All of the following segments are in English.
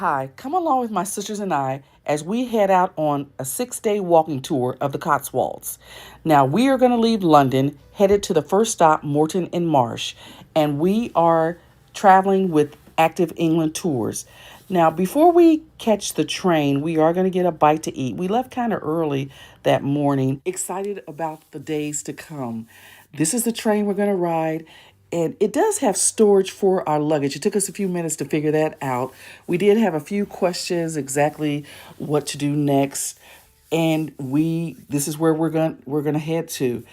Hi, come along with my sisters and I as we head out on a 6-day walking tour of the Cotswolds. Now, we are going to leave London, headed to the first stop, Moreton in Marsh, and we are traveling with Active England Tours. Now, before we catch the train, we are going to get a bite to eat. We left kind of early that morning, excited about the days to come. This is the train we're going to ride. And it does have storage for our luggage. It took us a few minutes to figure that out. We did have a few questions exactly what to do next. And this is where we're gonna head to.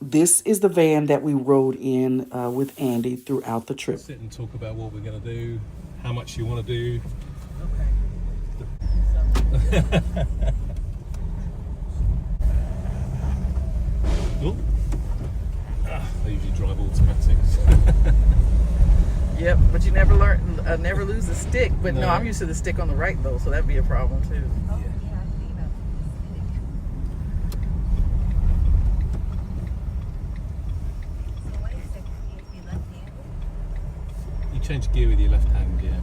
This is the van that we rode in with Andy throughout the trip. Sit and talk about what we're going to do, how much you want to do. Okay. Oh. I usually drive automatics. Yep, but you never lose a stick. But no, I'm used to the stick on the right though, so that'd be a problem too. You change gear with your left hand, yeah.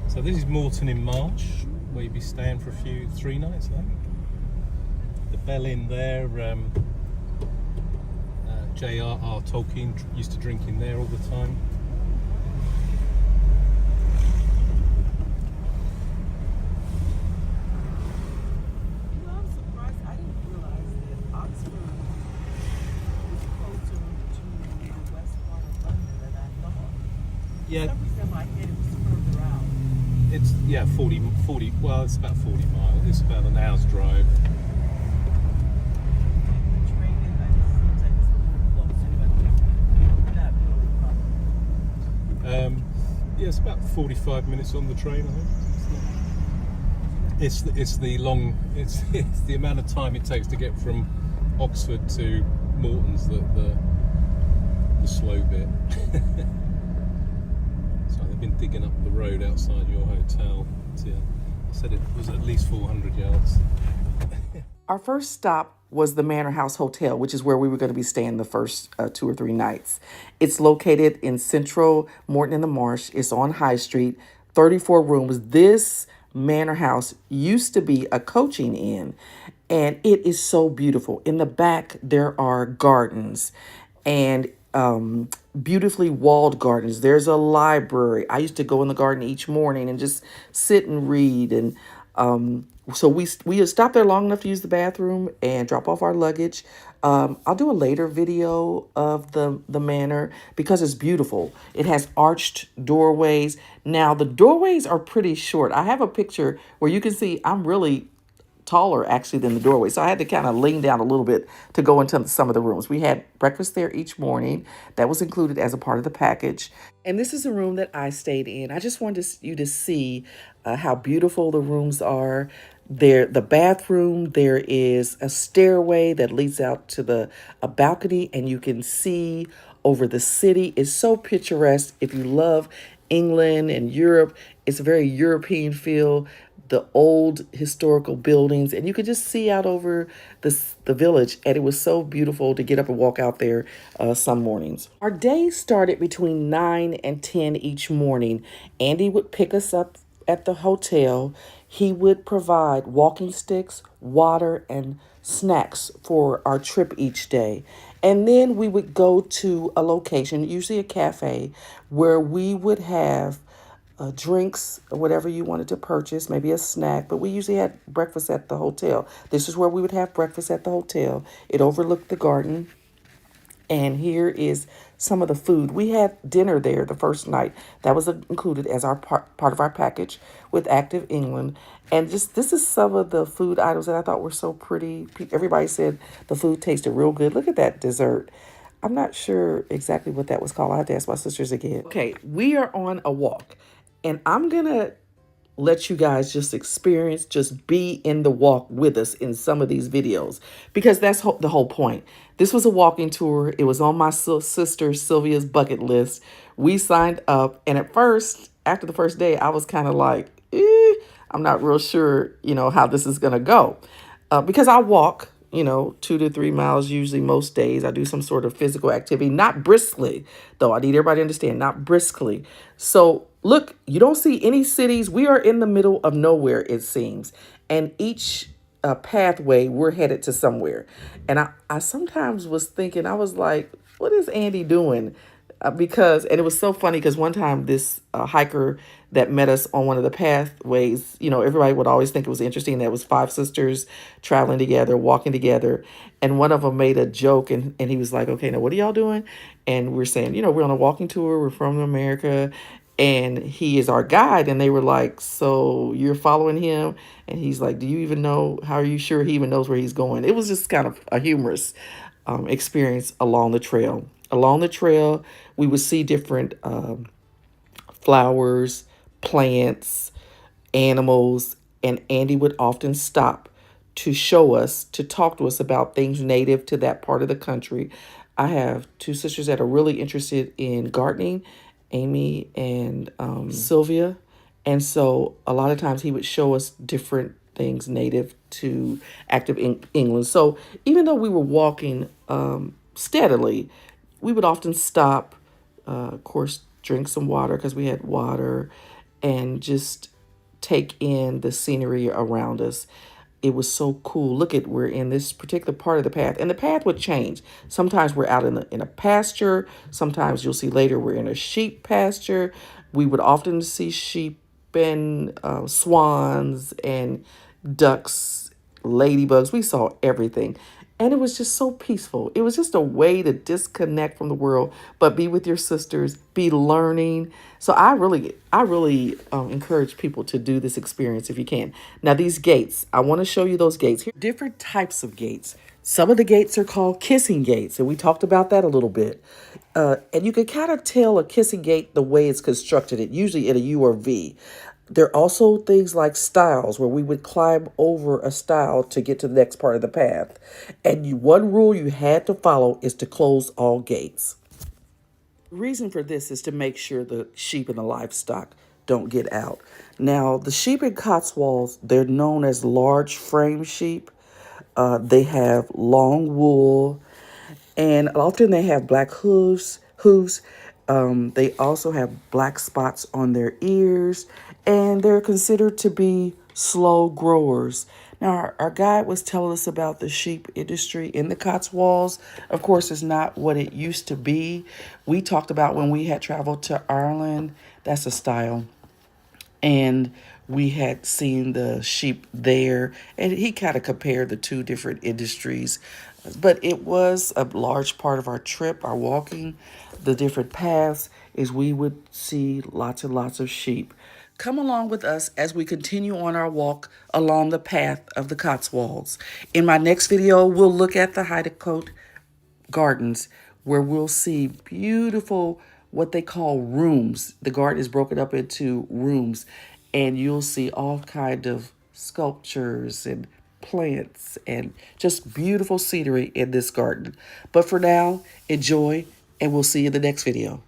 So this is Moreton in Marsh, where you'll be staying for 3 nights, I think. The Bell Inn there, J.R.R. Tolkien used to drink in there all the time. You know, I'm surprised. I didn't realize that Oxford is closer to the west part of London than I thought. Yeah. For some reason in my head it was further out. It's 40, well, it's about 40 miles. It's about an hour's drive. Yeah, it's about 45 minutes on the train, I think. It's the amount of time it takes to get from Oxford to Morton's the slow bit. So they've been digging up the road outside your hotel. Yeah, I said it was at least 400 yards. Our first stop was the Manor House Hotel, which is where we were going to be staying the first 2 or 3 nights. It's located in central Moreton in the Marsh. It's on High Street, 34 rooms. This manor house used to be a coaching inn, and it is so beautiful. In the back, there are gardens and beautifully walled gardens. There's a library. I used to go in the garden each morning and just sit and read. And so we stopped there long enough to use the bathroom and drop off our luggage. I'll do a later video of the manor because it's beautiful. It has arched doorways. Now, the doorways are pretty short. I have a picture where you can see I'm really taller actually than the doorway. So I had to kind of lean down a little bit to go into some of the rooms. We had breakfast there each morning. That was included as a part of the package. And this is a room that I stayed in. I just wanted you to see how beautiful the rooms are. The bathroom, there is a stairway that leads out to a balcony, and you can see over the city. It's so picturesque. If you love England and Europe, it's a very European feel. The old historical buildings, and you could just see out over the village, and it was so beautiful to get up and walk out there some mornings. Our day started between 9 and 10 each morning. Andy would pick us up at the hotel. He would provide walking sticks, water, and snacks for our trip each day. And then we would go to a location, usually a cafe, where we would have drinks, or whatever you wanted to purchase, maybe a snack, but we usually had breakfast at the hotel. This is where we would have breakfast at the hotel. It overlooked the garden. And here is some of the food. We had dinner there the first night. That was included as our part of our package with Active England. And this is some of the food items that I thought were so pretty. Everybody said the food tasted real good. Look at that dessert. I'm not sure exactly what that was called. I have to ask my sisters again. Okay, we are on a walk. And I'm going to let you guys just be in the walk with us in some of these videos, because that's the whole point. This was a walking tour. It was on my sister Sylvia's bucket list. We signed up. And at first, after the first day, I was kind of like, I'm not real sure, how this is going to go because I walk 2 to 3 miles usually most days. I do some sort of physical activity, not briskly, though. I need everybody to understand, not briskly. So, look, you don't see any cities. We are in the middle of nowhere, it seems. And each pathway, we're headed to somewhere. And I sometimes was thinking, I was like, what is Andy doing? And it was so funny because one time this hiker that met us on one of the pathways, everybody would always think it was interesting that it was five sisters traveling together, walking together. And one of them made a joke and he was like, okay, now what are y'all doing? And we're saying, we're on a walking tour. We're from America. And he is our guide. And they were like, so you're following him? And he's like, do you even know? How are you sure he even knows where he's going? It was just kind of a humorous experience along the trail. Along the trail, we would see different flowers, plants, animals, and Andy would often stop to show us, to talk to us about things native to that part of the country. I have two sisters that are really interested in gardening, Amy and Sylvia. And so a lot of times he would show us different things native to active England. So even though we were walking steadily, we would often stop, of course, drink some water because we had water, and just take in the scenery around us. It was so cool. Look at, we're in this particular part of the path, and the path would change. Sometimes we're out in a pasture. Sometimes you'll see later we're in a sheep pasture. We would often see sheep and swans and ducks, ladybugs. We saw everything. And it was just so peaceful. It was just a way to disconnect from the world, but be with your sisters, be learning. So I really encourage people to do this experience if you can. Now, these gates, I want to show you those gates. Here are different types of gates. Some of the gates are called kissing gates, and we talked about that a little bit. And you can kind of tell a kissing gate the way it's constructed, it usually in a U or V. There are also things like stiles where we would climb over a stile to get to the next part of the path. And one rule you had to follow is to close all gates. The reason for this is to make sure the sheep and the livestock don't get out. Now, the sheep in Cotswolds, they're known as large frame sheep. They have long wool, and often they have black hooves. They also have black spots on their ears, and they're considered to be slow growers. Now, our guide was telling us about the sheep industry in the Cotswolds. Of course, it's not what it used to be. We talked about when we had traveled to Ireland. That's a style, and we had seen the sheep there, and he kind of compared the two different industries. But it was a large part of our trip, our walking the different paths, is we would see lots and lots of sheep. Come along with us as we continue on our walk along the path of the Cotswolds. In my next video, we'll look at the Heidecote Gardens, where we'll see beautiful, what they call rooms. The garden is broken up into rooms, and you'll see all kind of sculptures and plants and just beautiful scenery in this garden. But for now, enjoy, and we'll see you in the next video.